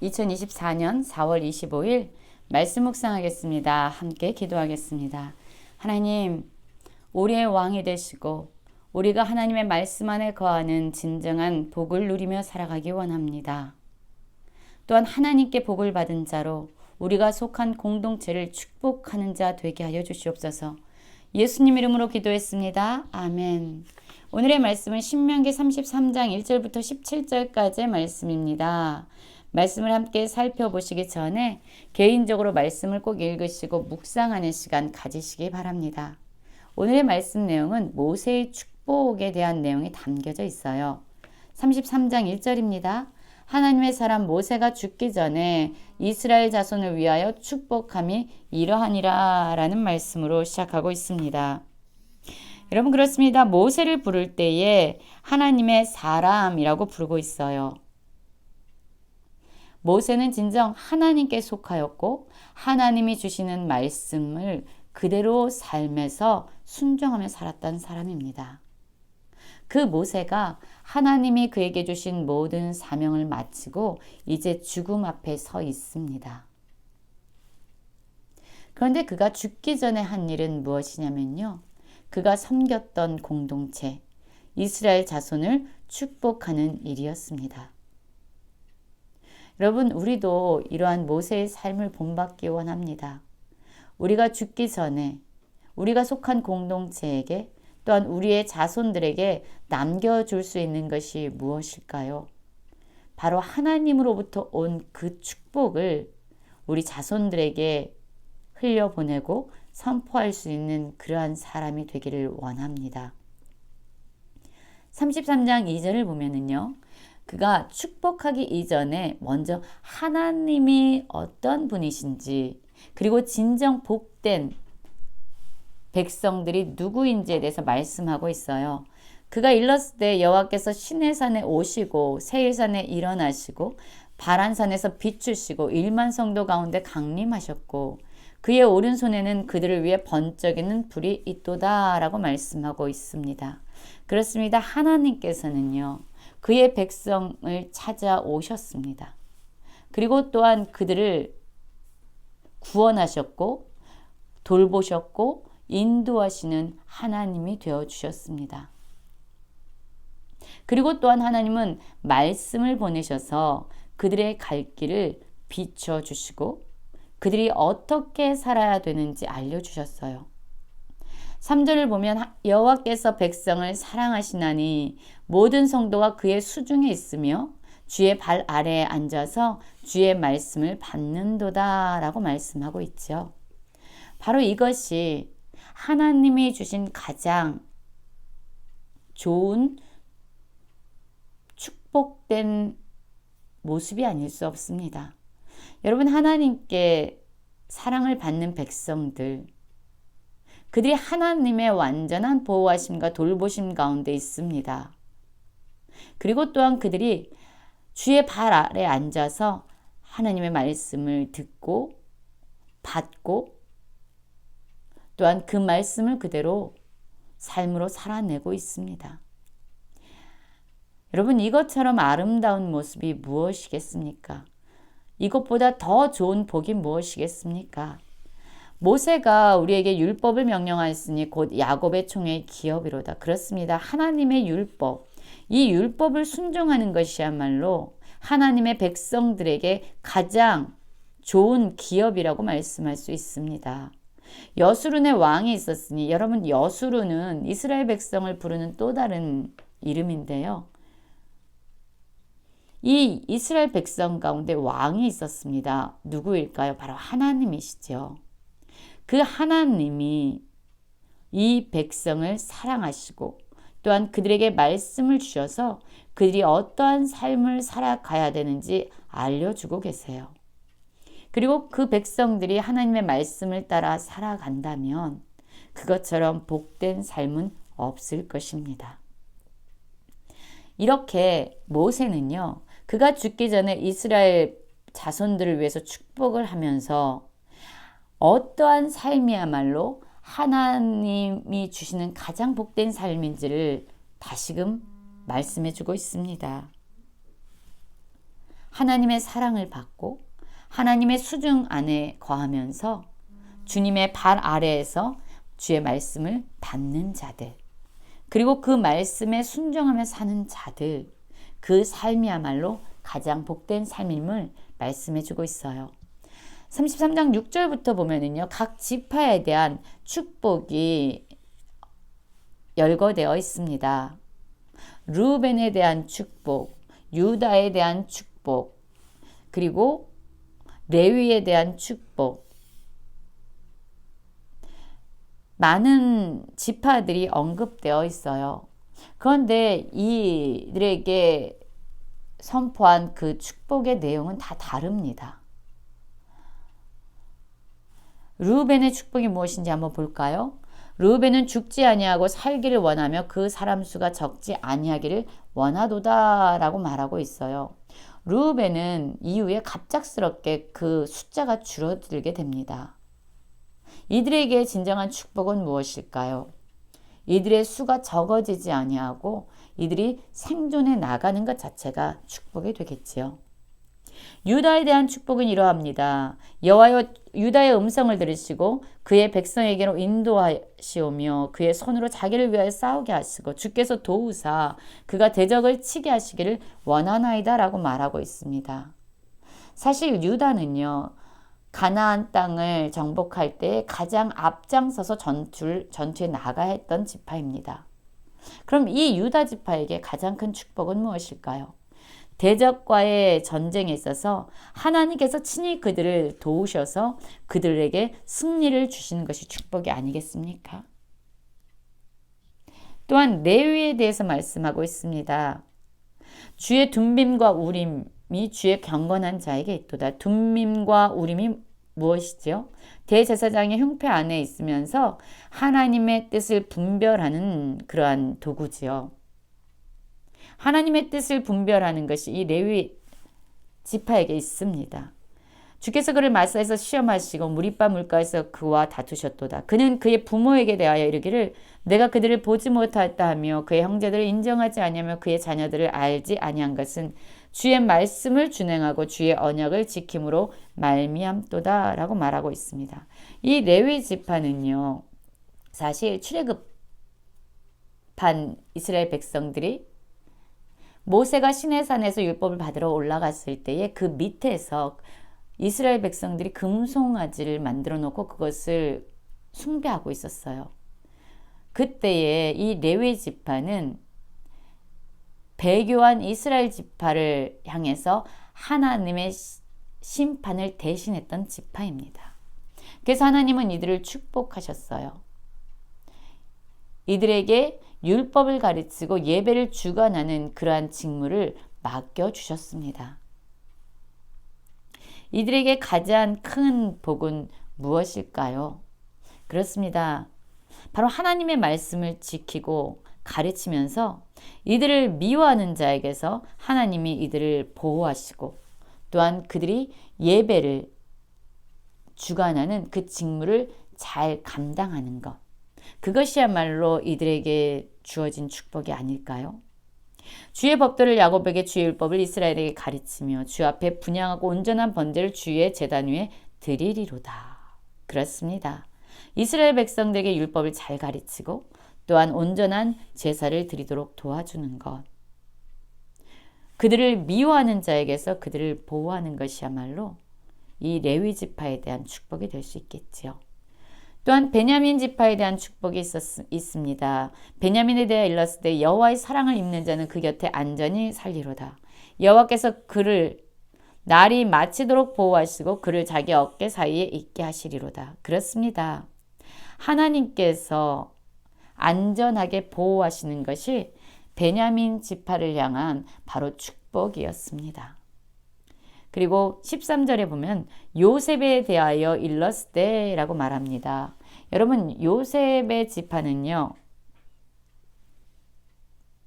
2024년 4월 25일 말씀 묵상하겠습니다. 함께 기도하겠습니다. 하나님, 우리의 왕이 되시고 우리가 하나님의 말씀 안에 거하는 진정한 복을 누리며 살아가기 원합니다. 또한 하나님께 복을 받은 자로 우리가 속한 공동체를 축복하는 자 되게 하여 주시옵소서. 예수님 이름으로 기도했습니다. 아멘. 오늘의 말씀은 신명기 33장 1절부터 17절까지의 말씀입니다. 말씀을 함께 살펴보시기 전에 개인적으로 말씀을 꼭 읽으시고 묵상하는 시간 가지시기 바랍니다. 오늘의 말씀 내용은 모세의 축복에 대한 내용이 담겨져 있어요. 33장 1절입니다. 하나님의 사람 모세가 죽기 전에 이스라엘 자손을 위하여 축복함이 이러하니라 라는 말씀으로 시작하고 있습니다. 여러분, 그렇습니다. 모세를 부를 때에 하나님의 사람이라고 부르고 있어요. 모세는 진정 하나님께 속하였고 하나님이 주시는 말씀을 그대로 삶에서 순종하며 살았던 사람입니다. 그 모세가 하나님이 그에게 주신 모든 사명을 마치고 이제 죽음 앞에 서 있습니다. 그런데 그가 죽기 전에 한 일은 무엇이냐면요. 그가 섬겼던 공동체, 이스라엘 자손을 축복하는 일이었습니다. 여러분, 우리도 이러한 모세의 삶을 본받기 원합니다. 우리가 죽기 전에 우리가 속한 공동체에게 또한 우리의 자손들에게 남겨줄 수 있는 것이 무엇일까요? 바로 하나님으로부터 온 그 축복을 우리 자손들에게 흘려보내고 선포할 수 있는 그러한 사람이 되기를 원합니다. 33장 2절을 보면은요. 그가 축복하기 이전에 먼저 하나님이 어떤 분이신지 그리고 진정 복된 백성들이 누구인지에 대해서 말씀하고 있어요. 그가 일렀을 때 여호와께서 시내산에 오시고 세일산에 일어나시고 바란산에서 비추시고 1만 성도 가운데 강림하셨고 그의 오른손에는 그들을 위해 번쩍이는 불이 있도다 라고 말씀하고 있습니다. 그렇습니다. 하나님께서는요. 그의 백성을 찾아오셨습니다. 그리고 또한 그들을 구원하셨고 돌보셨고 인도하시는 하나님이 되어주셨습니다. 그리고 또한 하나님은 말씀을 보내셔서 그들의 갈 길을 비춰주시고 그들이 어떻게 살아야 되는지 알려주셨어요. 3절을 보면 여호와께서 백성을 사랑하시나니 모든 성도가 그의 수중에 있으며 주의 발 아래에 앉아서 주의 말씀을 받는도다 라고 말씀하고 있죠. 바로 이것이 하나님이 주신 가장 좋은 축복된 모습이 아닐 수 없습니다. 여러분, 하나님께 사랑을 받는 백성들, 그들이 하나님의 완전한 보호하심과 돌보심 가운데 있습니다. 그리고 또한 그들이 주의 발 아래 앉아서 하나님의 말씀을 듣고 받고 또한 그 말씀을 그대로 삶으로 살아내고 있습니다. 여러분, 이것처럼 아름다운 모습이 무엇이겠습니까? 이것보다 더 좋은 복이 무엇이겠습니까? 모세가 우리에게 율법을 명령하였으니 곧 야곱의 총의 기업이로다. 그렇습니다. 하나님의 율법, 이 율법을 순종하는 것이야말로 하나님의 백성들에게 가장 좋은 기업이라고 말씀할 수 있습니다. 여수룬의 왕이 있었으니 여러분, 여수룬은 이스라엘 백성을 부르는 또 다른 이름인데요. 이 이스라엘 백성 가운데 왕이 있었습니다. 누구일까요? 바로 하나님이시죠. 그 하나님이 이 백성을 사랑하시고 또한 그들에게 말씀을 주셔서 그들이 어떠한 삶을 살아가야 되는지 알려주고 계세요. 그리고 그 백성들이 하나님의 말씀을 따라 살아간다면 그것처럼 복된 삶은 없을 것입니다. 이렇게 모세는요. 그가 죽기 전에 이스라엘 자손들을 위해서 축복을 하면서 어떠한 삶이야말로 하나님이 주시는 가장 복된 삶인지를 다시금 말씀해 주고 있습니다. 하나님의 사랑을 받고 하나님의 수중 안에 거하면서 주님의 발 아래에서 주의 말씀을 받는 자들, 그리고 그 말씀에 순종하며 사는 자들, 그 삶이야말로 가장 복된 삶임을 말씀해 주고 있어요. 33장 6절부터 보면은요, 각 지파에 대한 축복이 열거되어 있습니다. 루벤에 대한 축복, 유다에 대한 축복, 그리고 레위에 대한 축복. 많은 지파들이 언급되어 있어요. 그런데 이들에게 선포한 그 축복의 내용은 다 다릅니다. 르우벤의 축복이 무엇인지 한번 볼까요? 르우벤은 죽지 아니하고 살기를 원하며 그 사람 수가 적지 아니하기를 원하도다라고 말하고 있어요. 르우벤은 이후에 갑작스럽게 그 숫자가 줄어들게 됩니다. 이들에게 진정한 축복은 무엇일까요? 이들의 수가 적어지지 아니하고 이들이 생존해 나가는 것 자체가 축복이 되겠지요. 유다에 대한 축복은 이러합니다. 여호와여 유다의 음성을 들으시고 그의 백성에게로 인도하시오며 그의 손으로 자기를 위하여 싸우게 하시고 주께서 도우사 그가 대적을 치게 하시기를 원하나이다 라고 말하고 있습니다. 사실 유다는요, 가나안 땅을 정복할 때 가장 앞장서서 전투에 나가야 했던 지파입니다. 그럼 이 유다 지파에게 가장 큰 축복은 무엇일까요? 대적과의 전쟁에 있어서 하나님께서 친히 그들을 도우셔서 그들에게 승리를 주시는 것이 축복이 아니겠습니까? 또한 레위에 대해서 말씀하고 있습니다. 주의 둠밈과 우림이 주의 경건한 자에게 있도다. 둠밈과 우림이 무엇이죠? 대제사장의 흉패 안에 있으면서 하나님의 뜻을 분별하는 그러한 도구지요. 하나님의 뜻을 분별하는 것이 이 레위 지파에게 있습니다. 주께서 그를 마사에서 시험하시고 무리바 물가에서 그와 다투셨도다. 그는 그의 부모에게 대하여 이르기를 내가 그들을 보지 못하였다 하며 그의 형제들을 인정하지 아니하며 그의 자녀들을 알지 아니한 것은 주의 말씀을 준행하고 주의 언약을 지킴으로 말미암도다 라고 말하고 있습니다. 이 레위 지파는요, 사실 출애굽한 이스라엘 백성들이 모세가 시내산에서 율법을 받으러 올라갔을 때에 그 밑에서 이스라엘 백성들이 금송아지를 만들어 놓고 그것을 숭배하고 있었어요. 그때에 이 레위 지파는 배교한 이스라엘 지파를 향해서 하나님의 심판을 대신했던 지파입니다. 그래서 하나님은 이들을 축복하셨어요. 이들에게 율법을 가르치고 예배를 주관하는 그러한 직무를 맡겨주셨습니다. 이들에게 가장 큰 복은 무엇일까요? 그렇습니다. 바로 하나님의 말씀을 지키고 가르치면서 이들을 미워하는 자에게서 하나님이 이들을 보호하시고 또한 그들이 예배를 주관하는 그 직무를 잘 감당하는 것. 그것이야말로 이들에게 주어진 축복이 아닐까요? 주의 법도를 야곱에게 주의 율법을 이스라엘에게 가르치며 주 앞에 분향하고 온전한 번제를 주의 제단 위에 드리리로다. 그렇습니다. 이스라엘 백성들에게 율법을 잘 가르치고 또한 온전한 제사를 드리도록 도와주는 것. 그들을 미워하는 자에게서 그들을 보호하는 것이야말로 이 레위 지파에 대한 축복이 될 수 있겠지요. 또한 베냐민 지파에 대한 축복이 있습니다. 베냐민에 대해 일렀을 때 여호와의 사랑을 입는 자는 그 곁에 안전히 살리로다. 여호와께서 그를 날이 마치도록 보호하시고 그를 자기 어깨 사이에 있게 하시리로다. 그렇습니다. 하나님께서 안전하게 보호하시는 것이 베냐민 지파를 향한 바로 축복이었습니다. 그리고 13절에 보면 요셉에 대하여 일렀을 때라고 말합니다. 여러분, 요셉의 지파는요,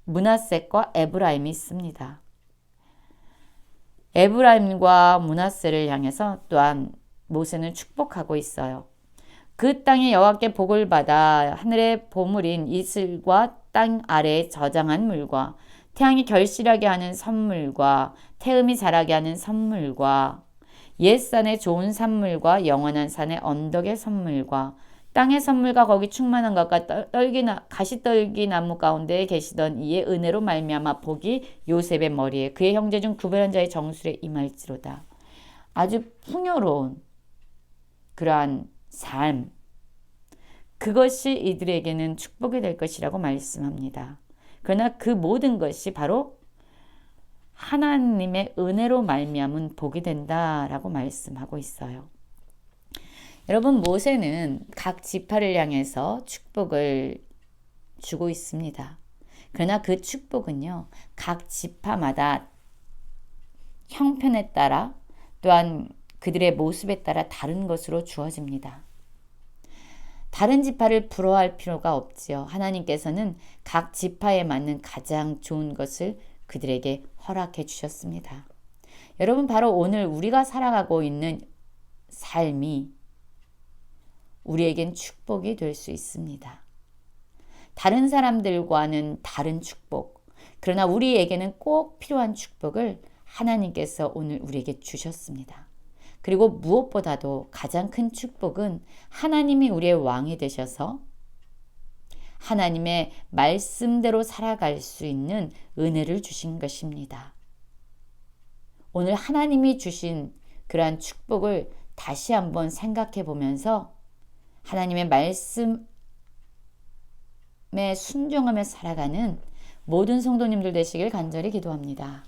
므낫셋과 에브라임이 있습니다. 에브라임과 므낫셋을 향해서 또한 모세는 축복하고 있어요. 그 땅에 여호와께 복을 받아 하늘의 보물인 이슬과 땅 아래에 저장한 물과 태양이 결실하게 하는 선물과 태음이 자라게 하는 선물과 옛산의 좋은 산물과 영원한 산의 언덕의 선물과 땅의 선물과 거기 충만한 것과 가시떨기 나무 가운데에 계시던 이의 은혜로 말미암아 복이 요셉의 머리에 그의 형제 중 구별한 자의 정술에 임할지로다. 아주 풍요로운 그러한 삶, 그것이 이들에게는 축복이 될 것이라고 말씀합니다. 그러나 그 모든 것이 바로 하나님의 은혜로 말미암은 복이 된다라고 말씀하고 있어요. 여러분, 모세는 각 지파를 향해서 축복을 주고 있습니다. 그러나 그 축복은요, 각 지파마다 형편에 따라 또한 그들의 모습에 따라 다른 것으로 주어집니다. 다른 지파를 부러워할 필요가 없지요. 하나님께서는 각 지파에 맞는 가장 좋은 것을 그들에게 허락해 주셨습니다. 여러분, 바로 오늘 우리가 살아가고 있는 삶이 우리에겐 축복이 될 수 있습니다. 다른 사람들과는 다른 축복, 그러나 우리에게는 꼭 필요한 축복을 하나님께서 오늘 우리에게 주셨습니다. 그리고 무엇보다도 가장 큰 축복은 하나님이 우리의 왕이 되셔서 하나님의 말씀대로 살아갈 수 있는 은혜를 주신 것입니다. 오늘 하나님이 주신 그러한 축복을 다시 한번 생각해 보면서 하나님의 말씀에 순종하며 살아가는 모든 성도님들 되시길 간절히 기도합니다.